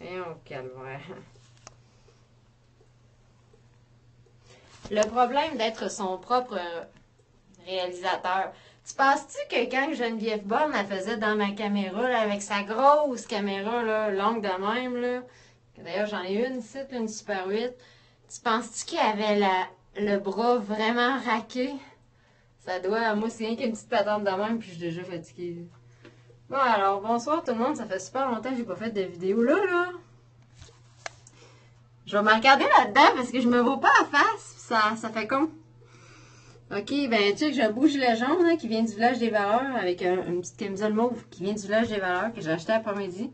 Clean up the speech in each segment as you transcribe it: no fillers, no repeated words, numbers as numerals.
Et on calvaire. Le problème d'être son propre réalisateur. Tu penses-tu que quand Geneviève Borne elle faisait dans ma caméra, là, avec sa grosse caméra là, longue de même, là, d'ailleurs j'en ai une ici, une Super 8, tu penses-tu qu'il avait le bras vraiment raqué? Ça doit, moi c'est rien qu'une petite patente de même, puis je suis déjà fatiguée. Bon alors, bonsoir tout le monde, ça fait super longtemps que j'ai pas fait de vidéo là. Je vais me regarder là-dedans parce que je me vois pas à face, ça fait con. Ok, ben tu sais que je bouge le jaune hein, qui vient du village des valeurs avec une petite camisole mauve qui vient du village des valeurs que j'ai acheté après-midi.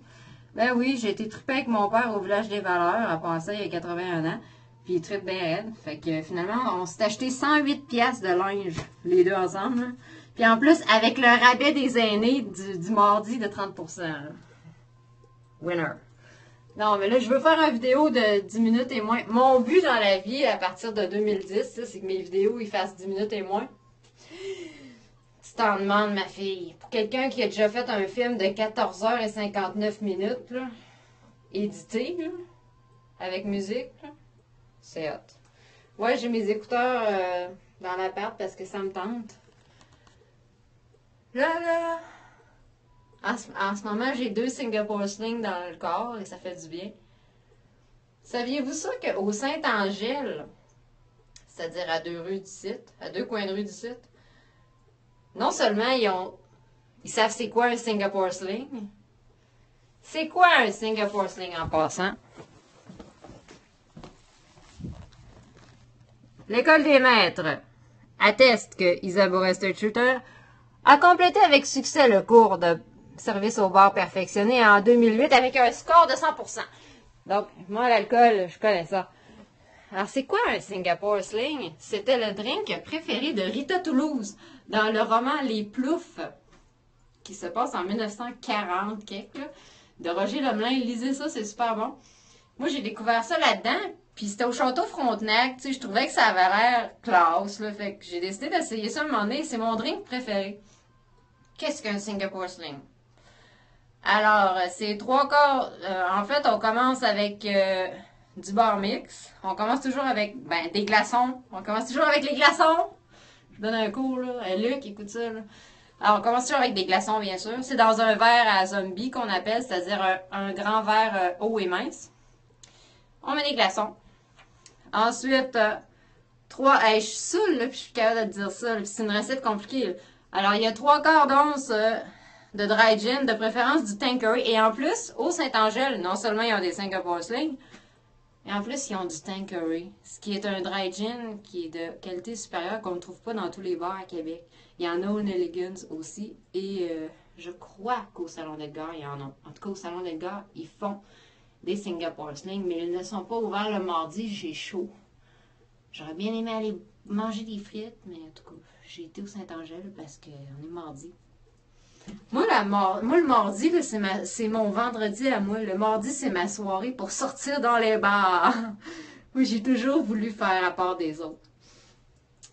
Ben oui, j'ai été trippée avec mon père au village des valeurs à passer il y a 81 ans. Puis il trippe bien raide. Fait que finalement, on s'est acheté 108 piastres de linge, les deux ensemble. Là. Puis en plus, avec le rabais des aînés du mardi de 30%. Là. Winner. Non, mais là, je veux faire une vidéo de 10 minutes et moins. Mon but dans la vie, à partir de 2010, c'est que mes vidéos, ils fassent 10 minutes et moins. Tu t'en demandes, ma fille. Pour quelqu'un qui a déjà fait un film de 14h59, là, édité, là, avec musique, là, c'est hot. Ouais, j'ai mes écouteurs dans l'appart parce que ça me tente. Là. En ce moment, j'ai 2 Singapore Sling dans le corps et ça fait du bien. Saviez-vous ça qu'au Saint-Angèle, c'est-à-dire à 2 rues du site, à 2 coins de rue du site, non seulement ils savent c'est quoi un Singapore Sling, c'est quoi un Singapore Sling en passant? L'École des maîtres atteste que Isabelle Sturter a complété avec succès le cours de service au bar perfectionné en 2008 avec un score de 100%. Donc, moi, l'alcool, je connais ça. Alors, c'est quoi un Singapore Sling? C'était le drink préféré de Rita Toulouse dans le roman Les Ploufs, qui se passe en 1940, de Roger Lemelin. Lisez ça, c'est super bon. Moi, j'ai découvert ça là-dedans, puis c'était au Château Frontenac. Tu sais, je trouvais que ça avait l'air classe, là. Fait que j'ai décidé d'essayer ça un moment donné. C'est mon drink préféré. Qu'est-ce qu'un Singapore Sling? Alors, c'est 3 quarts. En fait, on commence avec du bar mix. On commence toujours avec des glaçons. On commence toujours avec les glaçons. Je donne un cours, là. Luc, écoute ça, là. Alors, on commence toujours avec des glaçons, bien sûr. C'est dans un verre à zombie qu'on appelle, c'est-à-dire un grand verre haut et mince. On met des glaçons. Ensuite, 3... Hey, je suis saoule, là, puis je suis capable de dire ça. C'est une recette compliquée, là. Alors, il y a 3 quarts d'once de dry gin, de préférence du Tanqueray. Et en plus, au Saint-Angèle, non seulement ils ont des Singapore Sling, mais en plus, ils ont du Tanqueray, ce qui est un dry gin qui est de qualité supérieure qu'on ne trouve pas dans tous les bars à Québec. Il y en a au Nelligans aussi. Et je crois qu'au Salon d'Edgar, il y en a. En tout cas, au Salon d'Edgar, ils font des Singapore Sling, mais ils ne sont pas ouverts le mardi, j'ai chaud. J'aurais bien aimé aller manger des frites, mais en tout cas, j'ai été au Saint-Angèle parce qu'on est mardi. Moi, le mardi, c'est mon vendredi à moi. Le mardi, c'est ma soirée pour sortir dans les bars. Moi, j'ai toujours voulu faire à part des autres.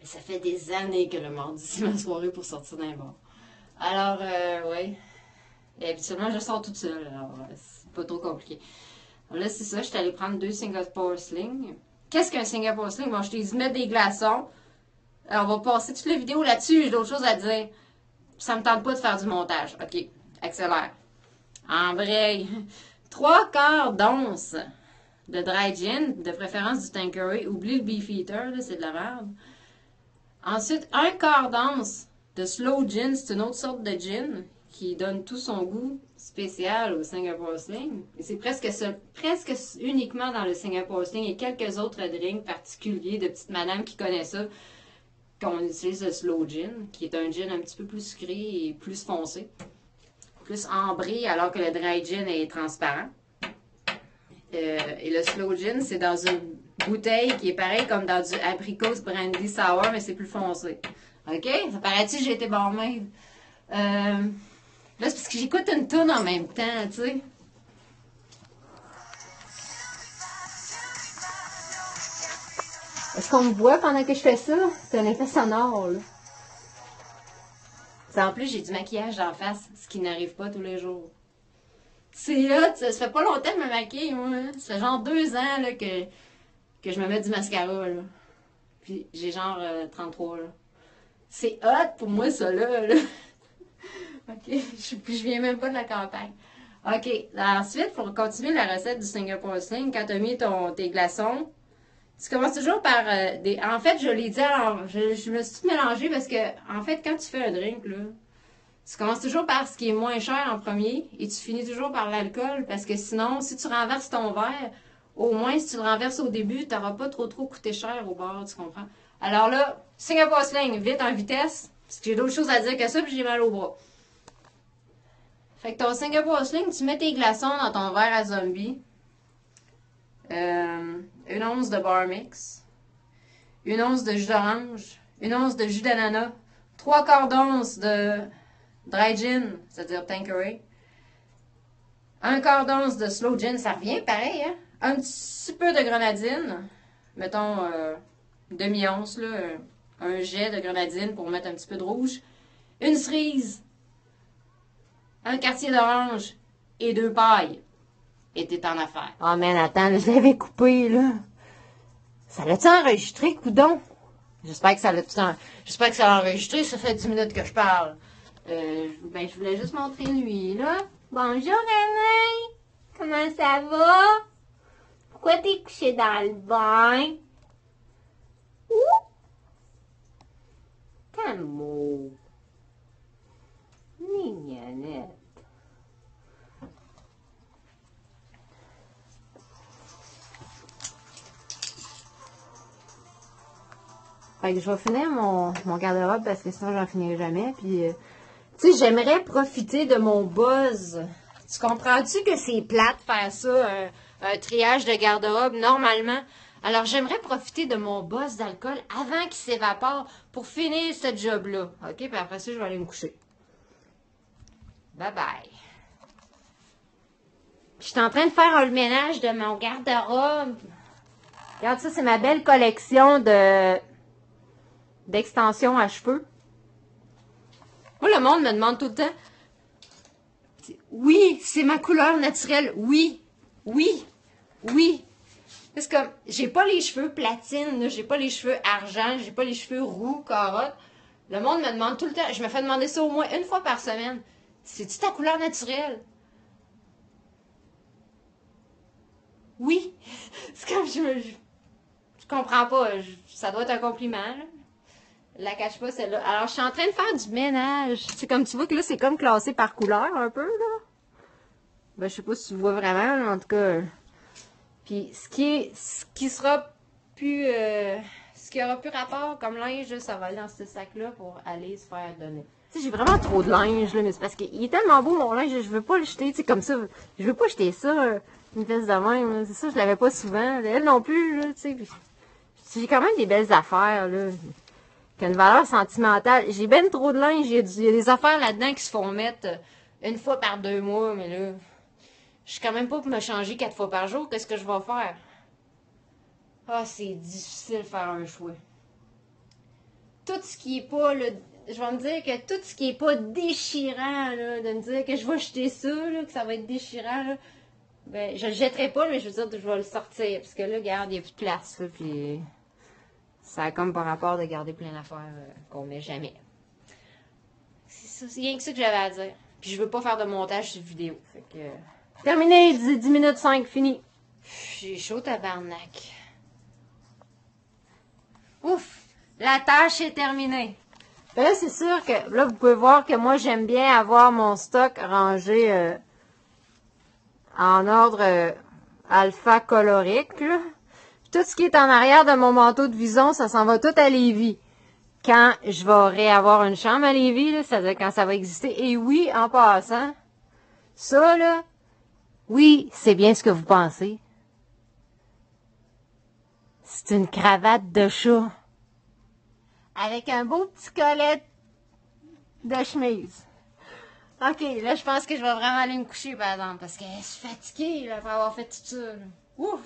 Et ça fait des années que le mardi, c'est ma soirée pour sortir dans les bars. Alors, ouais. Et habituellement, je sors toute seule. Alors, c'est pas trop compliqué. Alors là, c'est ça. Je suis allée prendre 2 Singapore Sling. Qu'est-ce qu'un Singapore Sling? Bon, je t'ai dit mettre des glaçons. Alors, on va passer toutes les vidéos là-dessus. J'ai d'autres choses à dire. Ça me tente pas de faire du montage. OK, accélère. Embraye. 3 quarts d'once de dry gin, de préférence du Tanqueray. Oublie le Beefeater, c'est de la merde. Ensuite, 1 quart d'once de slow gin. C'est une autre sorte de gin qui donne tout son goût spécial au Singapore Sling. Et c'est presque uniquement dans le Singapore Sling et quelques autres drinks particuliers de petites madames qui connaissent ça qu'on utilise le slow gin, qui est un gin un petit peu plus sucré et plus foncé, plus ambré, alors que le dry gin est transparent. Et le slow gin, c'est dans une bouteille qui est pareil comme dans du apricot brandy sour, mais c'est plus foncé. OK? Ça paraît-tu j'ai été barmaid? Là, c'est parce que j'écoute une toune en même temps, tu sais. Est-ce qu'on me voit pendant que je fais ça? C'est un effet sonore, là. En plus, j'ai du maquillage en face, ce qui n'arrive pas tous les jours. C'est hot, ça fait pas longtemps que je me maquille, moi. Hein. Ça fait genre 2 ans là, que je me mets du mascara, là. Puis j'ai genre 33, là. C'est hot pour moi, ça, là. OK, puis je viens même pas de la campagne. OK, ensuite, pour continuer la recette du Singapore Sling, quand tu as mis tes glaçons, tu commences toujours par des... En fait, je l'ai dit, alors, je me suis tout mélangée parce que, en fait, quand tu fais un drink, là, tu commences toujours par ce qui est moins cher en premier et tu finis toujours par l'alcool parce que sinon, si tu renverses ton verre, au moins, si tu le renverses au début, tu n'auras pas trop coûté cher au bar, tu comprends? Alors là, Singapore Sling, vite en vitesse, parce que j'ai d'autres choses à dire que ça, puis j'ai mal au bras. Fait que ton Singapore Sling, tu mets tes glaçons dans ton verre à zombie. 1 once de bar mix. 1 once de jus d'orange. 1 once de jus d'ananas. 3/4 d'once de dry gin, c'est-à-dire Tanqueray. 1/4 d'once de slow gin, ça revient pareil, hein? Un petit peu de grenadine. Mettons demi-once, là. Un jet de grenadine pour mettre un petit peu de rouge. Une cerise. Un quartier d'orange. Et 2 pailles. Et t'es en affaire. Oh, man, attends, je l'avais coupé, là. Ça l'a-tu enregistré, coudon? J'espère que ça l'a J'espère que ça l'a enregistré, ça fait 10 minutes que je parle. Je voulais juste montrer lui, là. Bonjour, René! Comment ça va? Pourquoi t'es couché dans le bain? Ouh! Calme-moi. Mignonnette. Fait que je vais finir mon garde-robe parce que sinon j'en finirai jamais. Puis, tu sais, j'aimerais profiter de mon buzz. Tu comprends-tu que c'est plate faire ça, un triage de garde-robe normalement? Alors j'aimerais profiter de mon buzz d'alcool avant qu'il s'évapore pour finir ce job-là. OK? Puis après ça, je vais aller me coucher. Bye bye. Je suis en train de faire le ménage de mon garde-robe. Regarde ça, c'est ma belle collection d'extensions à cheveux. Moi, le monde me demande tout le temps. Oui, c'est ma couleur naturelle. Oui, oui, oui. Parce que j'ai pas les cheveux platine, j'ai pas les cheveux argent, j'ai pas les cheveux roux, carotte. Le monde me demande tout le temps. Je me fais demander ça au moins 1 fois par semaine. C'est-tu ta couleur naturelle? Oui. C'est comme je comprends pas. Ça doit être un compliment, là. La cache pas, celle-là. Alors, je suis en train de faire du ménage. C'est comme tu vois que là, c'est comme classé par couleur un peu, là. Ben, je sais pas si tu vois vraiment, là, en tout cas. Puis, ce qui sera plus... ce qui aura plus rapport comme linge, ça va aller dans ce sac-là pour aller se faire donner. Tu sais, j'ai vraiment trop de linge, là, mais c'est parce qu'il est tellement beau, mon linge, je veux pas le jeter, tu sais, comme ça. Je veux pas jeter ça, une pièce de même, c'est ça, je l'avais pas souvent. Elle non plus, là, tu sais. J'ai quand même des belles affaires, là. Qui ont une valeur sentimentale. J'ai ben trop de linge. Il y a des affaires là-dedans qui se font mettre 1 fois par 2 mois, mais là, je suis quand même pas pour me changer 4 fois par jour. Qu'est-ce que je vais faire? Ah, c'est difficile de faire un choix. Tout ce qui est pas, là, je vais me dire que tout ce qui est pas déchirant, là, de me dire que je vais jeter ça, là, que ça va être déchirant, là, ben, je le jetterai pas, mais je veux dire que je vais le sortir. Parce que là, regarde, il n'y a plus de place, là, puis... Ça a comme par rapport de garder plein d'affaires qu'on met jamais. C'est rien que ça que j'avais à dire. Puis je veux pas faire de montage sur vidéo. Fait que... Terminé, 10 minutes 5, fini. J'ai chaud tabarnak. Ouf! La tâche est terminée. Là, c'est sûr que, là, vous pouvez voir que moi, j'aime bien avoir mon stock rangé en ordre alpha-colorique, là. Tout ce qui est en arrière de mon manteau de vison, ça s'en va tout à Lévis. Quand je vais réavoir une chambre à Lévis, là, c'est-à-dire quand ça va exister. Et oui, en passant, ça, là, oui, c'est bien ce que vous pensez. C'est une cravate de chat. Avec un beau petit collet de chemise. OK, là, je pense que je vais vraiment aller me coucher, par exemple, parce que je suis fatiguée, là, après avoir fait tout ça, là. Ouf!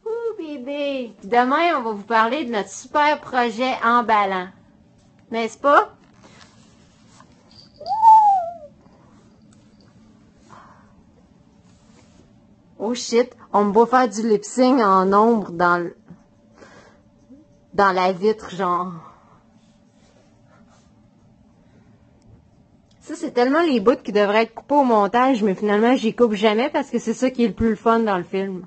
Ouh, bébé! Demain, on va vous parler de notre super projet emballant. N'est-ce pas? Oh shit, on me voit faire du lip-sync en ombre dans la vitre, genre. Ça, c'est tellement les bouts qui devraient être coupés au montage, mais finalement, j'y coupe jamais parce que c'est ça qui est le plus fun dans le film.